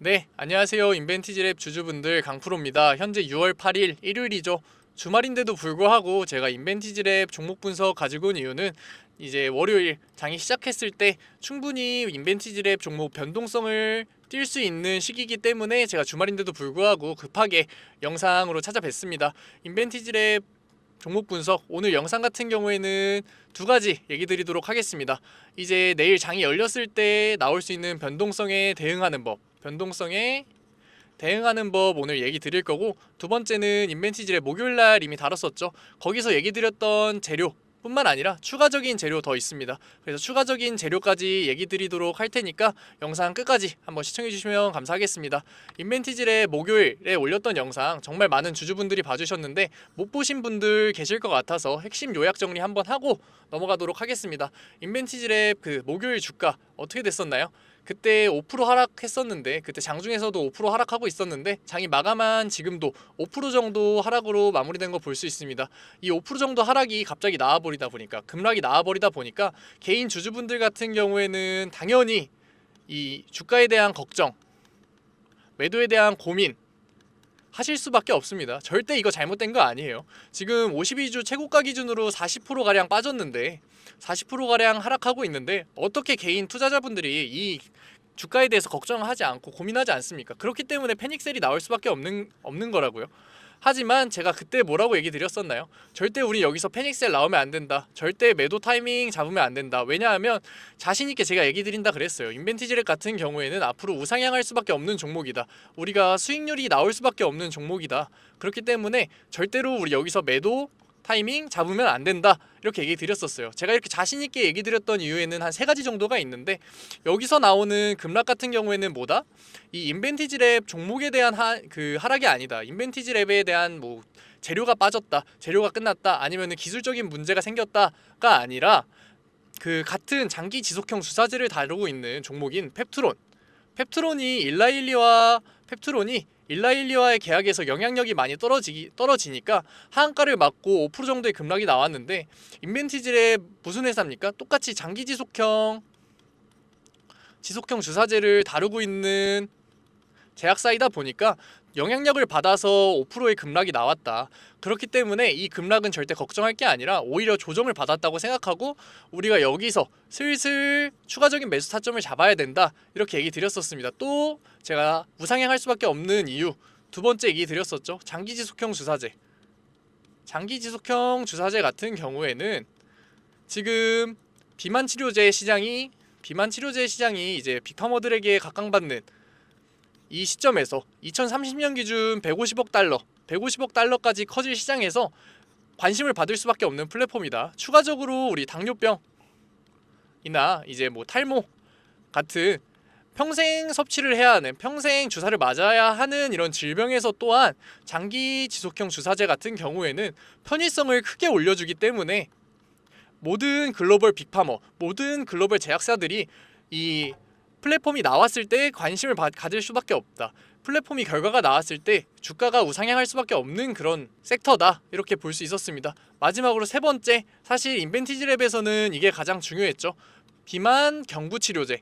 네, 안녕하세요. 인벤티지랩 주주분들 강프로입니다. 현재 6월 8일 일요일이죠. 주말인데도 불구하고 제가 인벤티지랩 종목 분석 가지고 온 이유는 이제 월요일 장이 시작했을 때 충분히 인벤티지랩 종목 변동성을 띌 수 있는 시기이기 때문에 제가 주말인데도 불구하고 급하게 영상으로 찾아뵙습니다. 인벤티지랩 종목 분석 오늘 영상 같은 경우에는 두 가지 얘기 드리도록 하겠습니다. 이제 내일 장이 열렸을 때 나올 수 있는 변동성에 대응하는 법, 오늘 얘기 드릴 거고, 두 번째는 인벤티지랩 목요일날 이미 다뤘었죠. 거기서 얘기 드렸던 재료 뿐만 아니라 추가적인 재료 더 있습니다. 그래서 추가적인 재료까지 얘기 드리도록 할 테니까 영상 끝까지 한번 시청해 주시면 감사하겠습니다. 인벤티지랩 목요일에 올렸던 영상 정말 많은 주주분들이 봐주셨는데 못 보신 분들 계실 것 같아서 핵심 요약 정리 한번 하고 넘어가도록 하겠습니다. 인벤티지랩 그 목요일 주가 어떻게 됐었나요? 그때 5% 하락했었는데, 그때 장중에서도 5% 하락하고 있었는데 장이 마감한 지금도 5% 정도 하락으로 마무리된 거 볼 수 있습니다. 이 5% 정도 하락이 갑자기 나와버리다 보니까, 급락이 나와버리다 보니까 개인 주주분들 같은 경우에는 당연히 이 주가에 대한 걱정, 매도에 대한 고민 하실 수밖에 없습니다. 절대 이거 잘못된 거 아니에요. 지금 52주 최고가 기준으로 40%가량 빠졌는데, 40%가량 하락하고 있는데 어떻게 개인 투자자분들이 이 주가에 대해서 걱정하지 않고 고민하지 않습니까? 그렇기 때문에 패닉셀이 나올 수밖에 없는 거라고요. 하지만 제가 그때 뭐라고 얘기 드렸었나요? 절대 우리 여기서 패닉셀 나오면 안 된다. 절대 매도 타이밍 잡으면 안 된다. 왜냐하면 자신있게 제가 얘기 드린다 그랬어요. 인벤티지랩 같은 경우에는 앞으로 우상향할 수밖에 없는 종목이다. 우리가 수익률이 나올 수밖에 없는 종목이다. 그렇기 때문에 절대로 우리 여기서 매도 타이밍 잡으면 안 된다, 이렇게 얘기 드렸었어요. 제가 이렇게 자신있게 얘기 드렸던 이유에는 한 세 가지 정도가 있는데, 여기서 나오는 급락 같은 경우에는 뭐다? 이 인벤티지랩 종목에 대한 하락이 아니다. 인벤티지랩에 대한 뭐 재료가 빠졌다, 재료가 끝났다, 아니면 기술적인 문제가 생겼다가 아니라 그 같은 장기 지속형 주사제를 다루고 있는 종목인 펩트론이 일라일리와의 계약에서 영향력이 많이 떨어지니까 하한가를 맞고 5% 정도의 급락이 나왔는데, 인벤티지랩 무슨 회사입니까? 똑같이 장기 지속형 주사제를 다루고 있는 제약사이다 보니까 영향력을 받아서 5%의 급락이 나왔다. 그렇기 때문에 이 급락은 절대 걱정할 게 아니라 오히려 조정을 받았다고 생각하고 우리가 여기서 슬슬 추가적인 매수 타점을 잡아야 된다, 이렇게 얘기 드렸었습니다. 또 제가 우상향할 수밖에 없는 이유 두 번째 얘기 드렸었죠. 장기 지속형 주사제 같은 경우에는 지금 비만 치료제 시장이 이제 빅파머들에게 각광받는 이 시점에서 2030년 기준 150억 달러까지 커질 시장에서 관심을 받을 수밖에 없는 플랫폼이다. 추가적으로 우리 당뇨병이나 이제 뭐 탈모 같은 평생 섭취를 해야 하는, 평생 주사를 맞아야 하는 이런 질병에서 또한 장기 지속형 주사제 같은 경우에는 편의성을 크게 올려주기 때문에 모든 글로벌 빅파머, 모든 글로벌 제약사들이 이 플랫폼이 나왔을 때 관심을 가질 수밖에 없다. 플랫폼이 결과가 나왔을 때 주가가 우상향할 수밖에 없는 그런 섹터다, 이렇게 볼 수 있었습니다. 마지막으로 세 번째, 사실 인벤티지랩에서는 이게 가장 중요했죠. 비만 경부 치료제.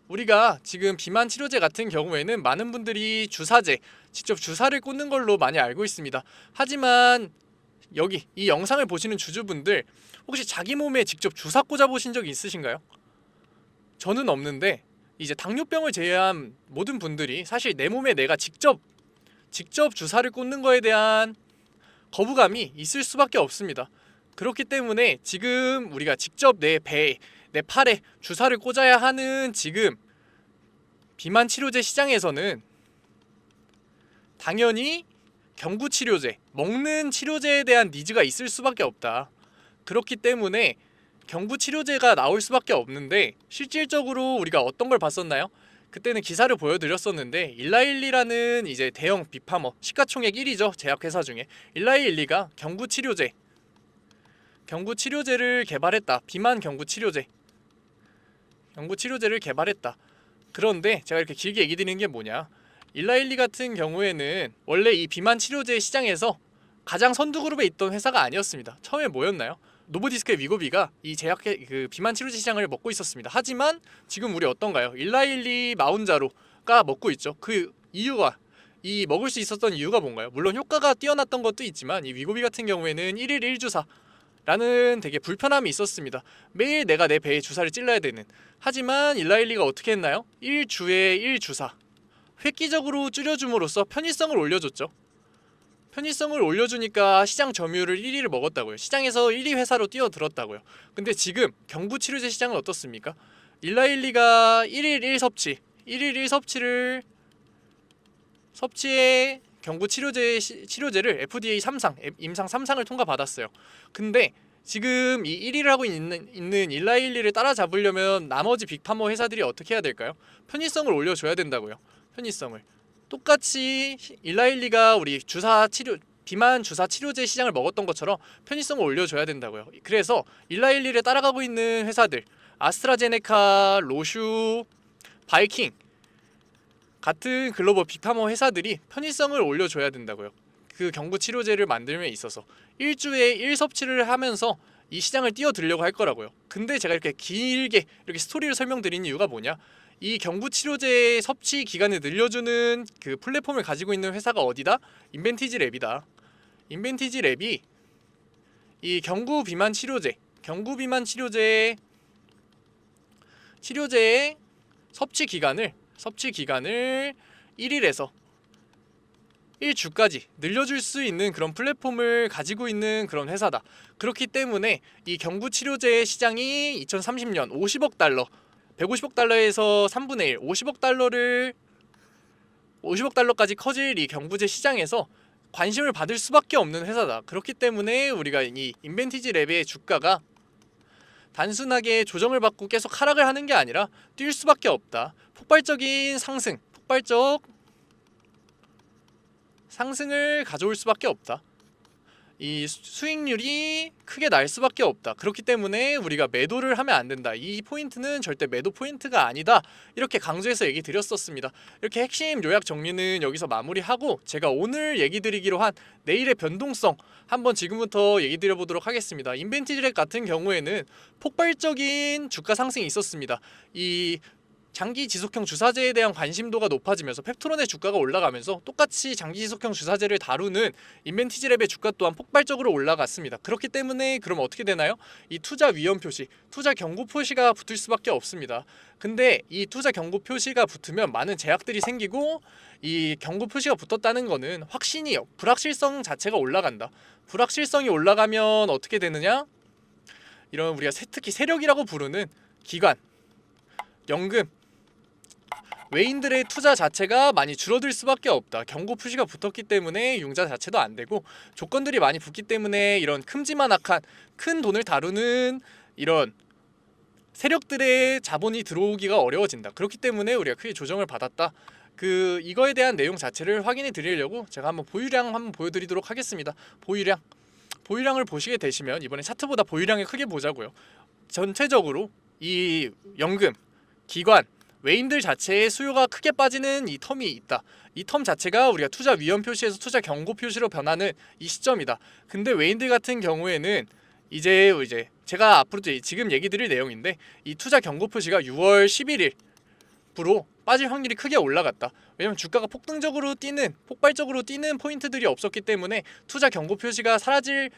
우리가 지금 비만 치료제 같은 경우에는 많은 분들이 주사제, 직접 주사를 꽂는 걸로 많이 알고 있습니다. 하지만 여기 이 영상을 보시는 주주분들 혹시 자기 몸에 직접 주사 꽂아 보신 적이 있으신가요? 저는 없는데, 이제 당뇨병을 제외한 모든 분들이 사실 내 몸에 내가 직접 주사를 꽂는 거에 대한 거부감이 있을 수밖에 없습니다. 그렇기 때문에 지금 우리가 직접 내 배에, 내 팔에 주사를 꽂아야 하는 지금 비만 치료제 시장에서는 당연히 경구 치료제, 먹는 치료제에 대한 니즈가 있을 수밖에 없다. 그렇기 때문에 경부 치료제가 나올 수밖에 없는데, 실질적으로 우리가 어떤 걸 봤었나요? 그때는 기사를 보여드렸었는데, 일라일리라는 이제 대형 빅파머, 시가총액 1위죠, 제약회사 중에. 일라일리가 경구 치료제를 개발했다. 비만 경구 치료제를 개발했다. 그런데 제가 이렇게 길게 얘기 드리는 게 뭐냐, 일라일리 같은 경우에는 원래 이 비만 치료제 시장에서 가장 선두 그룹에 있던 회사가 아니었습니다. 처음에 뭐였나요? 노보디스크의 위고비가 이 제약회 그 비만 치료제 시장을 먹고 있었습니다. 하지만 지금 우리 어떤가요? 일라일리 마운자로가 먹고 있죠. 그 이유가 이 먹을 수 있었던 이유가 뭔가요? 물론 효과가 뛰어났던 것도 있지만 이 위고비 같은 경우에는 1일 1주사라는 되게 불편함이 있었습니다. 매일 내가 내 배에 주사를 찔러야 되는. 하지만 일라일리가 어떻게 했나요? 1주에 1주사 획기적으로 줄여줌으로써 편의성을 올려줬죠. 편의성을 올려주니까 시장 점유율을 1위를 먹었다고요. 시장에서 1위 회사로 뛰어들었다고요. 근데 지금 경부 치료제 시장은 어떻습니까? 일라일리가 1일 1 섭취, 1일 1 섭취에 경부 치료제를 FDA 3상, 임상 3상을 통과받았어요. 근데 지금 이 1위를 하고 있는 일라일리를 따라잡으려면 나머지 빅파머 회사들이 어떻게 해야 될까요? 편의성을 올려줘야 된다고요. 편의성을. 똑같이 일라일리가 우리 비만 주사 치료제 시장을 먹었던 것처럼 편의성을 올려줘야 된다고요. 그래서 일라일리를 따라가고 있는 회사들 아스트라제네카, 로슈, 바이킹 같은 글로벌 빅파머 회사들이 편의성을 올려줘야 된다고요. 그 경구 치료제를 만들면 있어서 1주에 1 섭취를 하면서 이 시장을 뛰어들려고 할 거라고요. 근데 제가 이렇게 길게 이렇게 스토리를 설명드린 이유가 뭐냐? 이 경구 치료제 섭취 기간을 늘려주는 그 플랫폼을 가지고 있는 회사가 어디다? 인벤티지 랩이다. 인벤티지 랩이 이 경구 비만 치료제의 섭취 기간을 1일에서 1주까지 늘려줄 수 있는 그런 플랫폼을 가지고 있는 그런 회사다. 그렇기 때문에 이 경구 치료제 시장이 2030년 50억 달러 150억 달러에서 3분의 1, 50억 달러까지 커질 이 경구제 시장에서 관심을 받을 수밖에 없는 회사다. 그렇기 때문에 우리가 이 인벤티지 랩의 주가가 단순하게 조정을 받고 계속 하락을 하는 게 아니라 뛸 수밖에 없다. 폭발적인 상승을 가져올 수밖에 없다. 이 수익률이 크게 날 수밖에 없다. 그렇기 때문에 우리가 매도를 하면 안 된다. 이 포인트는 절대 매도 포인트가 아니다. 이렇게 강조해서 얘기 드렸었습니다. 이렇게 핵심 요약 정리는 여기서 마무리하고 제가 오늘 얘기 드리기로 한 내일의 변동성 한번 지금부터 얘기 드려보도록 하겠습니다. 인벤티지랩 같은 경우에는 폭발적인 주가 상승이 있었습니다. 이 장기 지속형 주사제에 대한 관심도가 높아지면서 펩토론의 주가가 올라가면서 똑같이 장기 지속형 주사제를 다루는 인벤티지랩의 주가 또한 폭발적으로 올라갔습니다. 그렇기 때문에 그럼 어떻게 되나요? 이 투자 위험 표시, 투자 경고 표시가 붙을 수밖에 없습니다. 근데 이 투자 경고 표시가 붙으면 많은 제약들이 생기고 이 경고 표시가 붙었다는 거는 불확실성 자체가 올라간다. 불확실성이 올라가면 어떻게 되느냐? 이런 우리가 특히 세력이라고 부르는 기관, 연금, 외인들의 투자 자체가 많이 줄어들 수밖에 없다. 경고 표시가 붙었기 때문에 융자 자체도 안 되고 조건들이 많이 붙기 때문에 이런 큼지막한 큰 돈을 다루는 이런 세력들의 자본이 들어오기가 어려워진다. 그렇기 때문에 우리가 크게 조정을 받았다. 이거에 대한 내용 자체를 확인해 드리려고 제가 한번 보유량 한번 보여드리도록 하겠습니다. 보유량을 보시게 되시면 이번에 차트보다 보유량을 크게 보자고요. 전체적으로 이 연금, 기관, 외인들 자체의 수요가 크게 빠지는 이 텀이 있다. 이 텀 자체가 우리가 투자 위험 표시에서 투자 경고 표시로 변하는 이 시점이다. 근데 외인들 같은 경우에는 이제 제가 앞으로 지금 얘기 드릴 내용인데 이 투자 경고 표시가 6월 11일부로 빠질 확률이 크게 올라갔다. 왜냐면 주가가 폭발적으로 뛰는 포인트들이 없었기 때문에 투자 경고 표시가 사라지고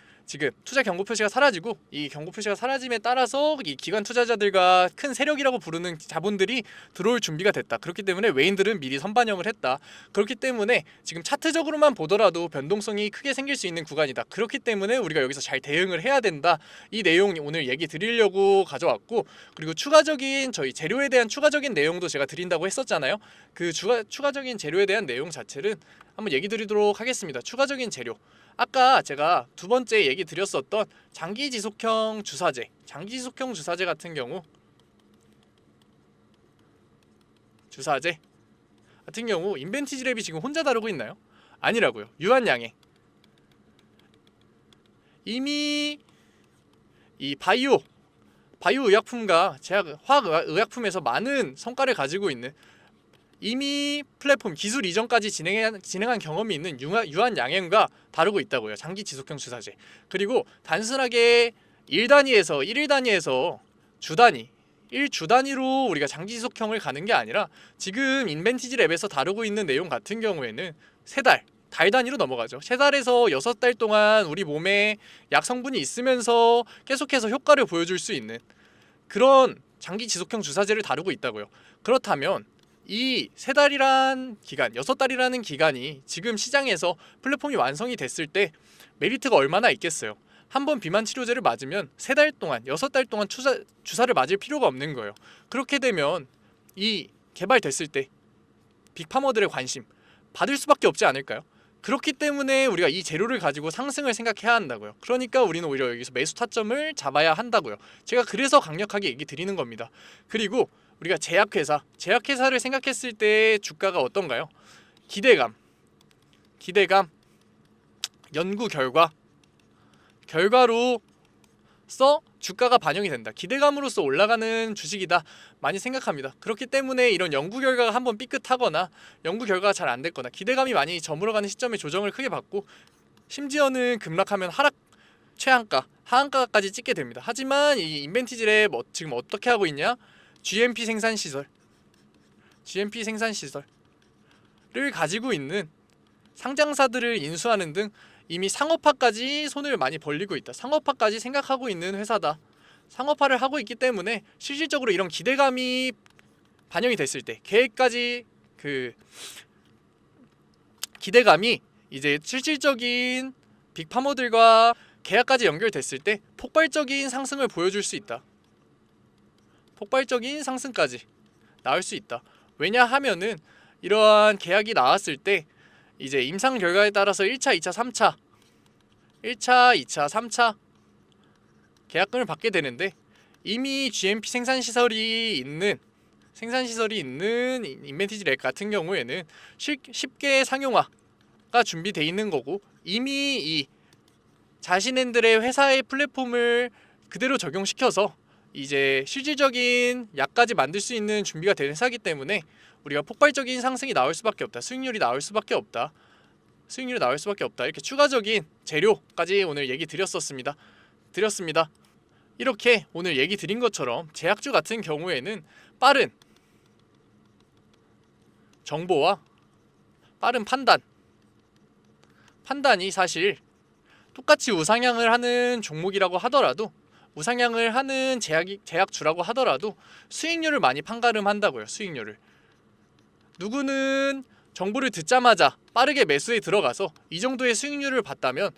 이 경고 표시가 사라짐에 따라서 이 기관 투자자들과 큰 세력이라고 부르는 자본들이 들어올 준비가 됐다. 그렇기 때문에 외인들은 미리 선반영을 했다. 그렇기 때문에 지금 차트적으로만 보더라도 변동성이 크게 생길 수 있는 구간이다. 그렇기 때문에 우리가 여기서 잘 대응을 해야 된다. 이 내용 오늘 얘기 드리려고 가져왔고, 그리고 추가적인 저희 재료에 대한 추가적인 내용도 제가 드린다고 했었잖아요. 그 추가적인 재료에 대한 내용 자체를 한번 얘기 드리도록 하겠습니다. 추가적인 재료, 아까 제가 두 번째 얘기 드렸었던 장기 지속형 주사제 같은 경우 인벤티지랩이 지금 혼자 다루고 있나요? 아니라고요. 유한양행 이미 이 바이오 의약품과 화학의약품에서 많은 성과를 가지고 있는, 이미 플랫폼 기술 이전까지 진행한 경험이 있는 유한양행과 다루고 있다고요. 장기 지속형 주사제. 그리고 단순하게 일 단위에서 1일 단위에서 주 단위 1주 단위로 우리가 장기 지속형을 가는 게 아니라 지금 인벤티지 랩에서 다루고 있는 내용 같은 경우에는 달 단위로 넘어가죠. 3달에서 6달 동안 우리 몸에 약 성분이 있으면서 계속해서 효과를 보여줄 수 있는 그런 장기 지속형 주사제를 다루고 있다고요. 그렇다면 이 3달이란 기간, 6달이라는 기간이 지금 시장에서 플랫폼이 완성이 됐을 때 메리트가 얼마나 있겠어요. 한 번 비만 치료제를 맞으면 3달 동안, 6달 동안 주사를 맞을 필요가 없는 거예요. 그렇게 되면 이 개발됐을 때 빅파머들의 관심 받을 수밖에 없지 않을까요? 그렇기 때문에 우리가 이 재료를 가지고 상승을 생각해야 한다고요. 그러니까 우리는 오히려 여기서 매수 타점을 잡아야 한다고요. 제가 그래서 강력하게 얘기 드리는 겁니다. 그리고 우리가 제약회사를 생각했을 때 주가가 어떤가요? 기대감, 연구 결과로서 주가가 반영이 된다. 기대감으로써 올라가는 주식이다 많이 생각합니다. 그렇기 때문에 이런 연구 결과가 한번 삐끗하거나 연구 결과가 잘 안 됐거나 기대감이 많이 저물어가는 시점에 조정을 크게 받고 심지어는 급락하면 최한가, 하한가까지 찍게 됩니다. 하지만 이 인벤티지랩 지금 어떻게 하고 있냐? GMP 생산 시설을 가지고 있는 상장사들을 인수하는 등 이미 상업화까지 손을 많이 벌리고 있다. 상업화까지 생각하고 있는 회사다. 상업화를 하고 있기 때문에 실질적으로 이런 기대감이 반영이 됐을 때 계획까지 기대감이 이제 실질적인 빅파머들과 계약까지 연결됐을 때 폭발적인 상승을 보여줄 수 있다. 폭발적인 상승까지 나올 수 있다. 왜냐하면은 이러한 계약이 나왔을 때 이제 임상 결과에 따라서 1차, 2차, 3차 계약금을 받게 되는데 이미 GMP 생산 시설이 있는 인벤티지 랩 같은 경우에는 쉽게 상용화가 준비되어 있는 거고 이미 이 자신들의 회사의 플랫폼을 그대로 적용시켜서 이제 실질적인 약까지 만들 수 있는 준비가 된 회사이기 때문에 우리가 폭발적인 상승이 나올 수밖에 없다. 수익률이 나올 수밖에 없다. 이렇게 추가적인 재료까지 오늘 얘기 드렸습니다. 이렇게 오늘 얘기 드린 것처럼 제약주 같은 경우에는 빠른 정보와 빠른 판단이 사실 똑같이 우상향을 하는 종목이라고 하더라도 우상향을 하는 제약주라고 하더라도 수익률을 많이 판가름한다고요. 수익률을. 누구는 정보를 듣자마자 빠르게 매수에 들어가서 이 정도의 수익률을 봤다면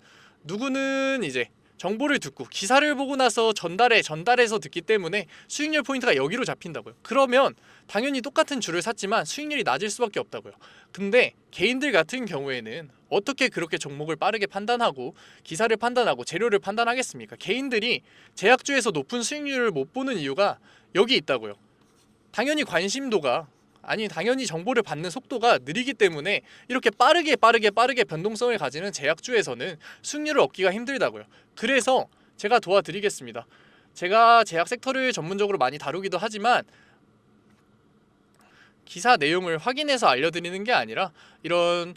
누구는 이제 정보를 듣고 기사를 보고 나서 전달해서 듣기 때문에 수익률 포인트가 여기로 잡힌다고요. 그러면 당연히 똑같은 주를 샀지만 수익률이 낮을 수밖에 없다고요. 근데 개인들 같은 경우에는 어떻게 그렇게 종목을 빠르게 판단하고 기사를 판단하고 재료를 판단하겠습니까? 개인들이 제약주에서 높은 수익률을 못 보는 이유가 여기 있다고요. 당연히 당연히 정보를 받는 속도가 느리기 때문에 이렇게 빠르게 변동성을 가지는 제약주에서는 수익률을 얻기가 힘들다고요. 그래서 제가 도와드리겠습니다. 제가 제약 섹터를 전문적으로 많이 다루기도 하지만 기사 내용을 확인해서 알려드리는 게 아니라 이런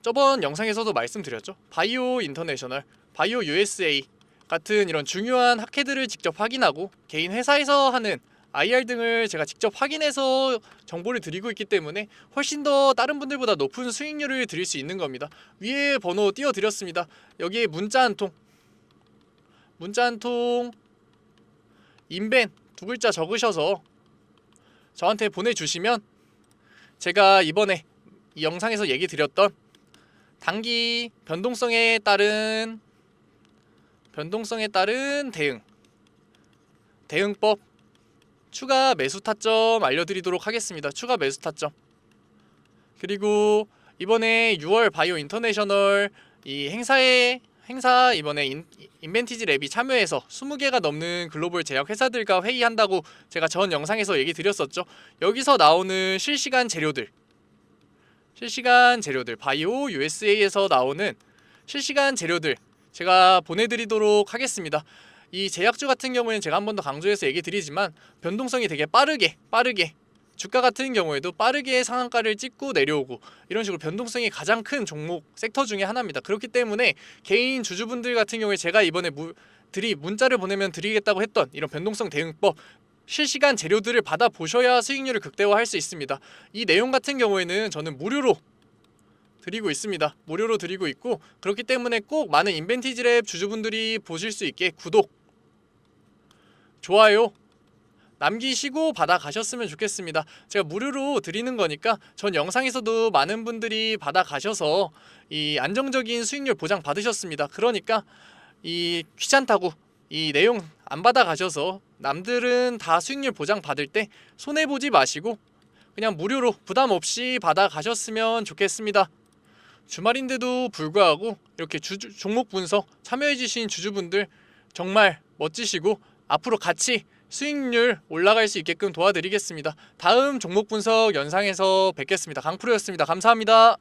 저번 영상에서도 말씀드렸죠. 바이오 인터내셔널, 바이오 USA 같은 이런 중요한 학회들을 직접 확인하고 개인 회사에서 하는 IR 등을 제가 직접 확인해서 정보를 드리고 있기 때문에 훨씬 더 다른 분들보다 높은 수익률을 드릴 수 있는 겁니다. 위에 번호 띄워드렸습니다. 여기에 문자 한 통 인벤 2글자 적으셔서 저한테 보내주시면 제가 이번에 이 영상에서 얘기 드렸던 단기 변동성에 따른 대응법 추가 매수 타점 알려드리도록 하겠습니다. 추가 매수 타점. 그리고 이번에 6월 바이오 인터내셔널 이 행사 이번에 인벤티지 랩이 참여해서 20개가 넘는 글로벌 제약 회사들과 회의한다고 제가 전 영상에서 얘기 드렸었죠. 여기서 나오는 실시간 재료들 바이오 USA에서 나오는 실시간 재료들 제가 보내드리도록 하겠습니다. 이 제약주 같은 경우에는 제가 한 번 더 강조해서 얘기 드리지만 변동성이 되게 빠르게 주가 같은 경우에도 빠르게 상한가를 찍고 내려오고 이런 식으로 변동성이 가장 큰 종목 섹터 중에 하나입니다. 그렇기 때문에 개인 주주분들 같은 경우에 제가 이번에 문자를 보내면 드리겠다고 했던 이런 변동성 대응법, 실시간 재료들을 받아보셔야 수익률을 극대화할 수 있습니다. 이 내용 같은 경우에는 저는 무료로 드리고 있습니다. 무료로 드리고 있고, 그렇기 때문에 꼭 많은 인벤티지랩 주주분들이 보실 수 있게 구독, 좋아요 남기시고 받아가셨으면 좋겠습니다. 제가 무료로 드리는 거니까 전 영상에서도 많은 분들이 받아가셔서 이 안정적인 수익률 보장 받으셨습니다. 그러니까 이 귀찮다고 이 내용 안 받아가셔서 남들은 다 수익률 보장 받을 때 손해보지 마시고 그냥 무료로 부담 없이 받아가셨으면 좋겠습니다. 주말인데도 불구하고 이렇게 종목 분석 참여해주신 주주분들 정말 멋지시고 앞으로 같이 수익률 올라갈 수 있게끔 도와드리겠습니다. 다음 종목 분석 영상에서 뵙겠습니다. 강프로였습니다. 감사합니다.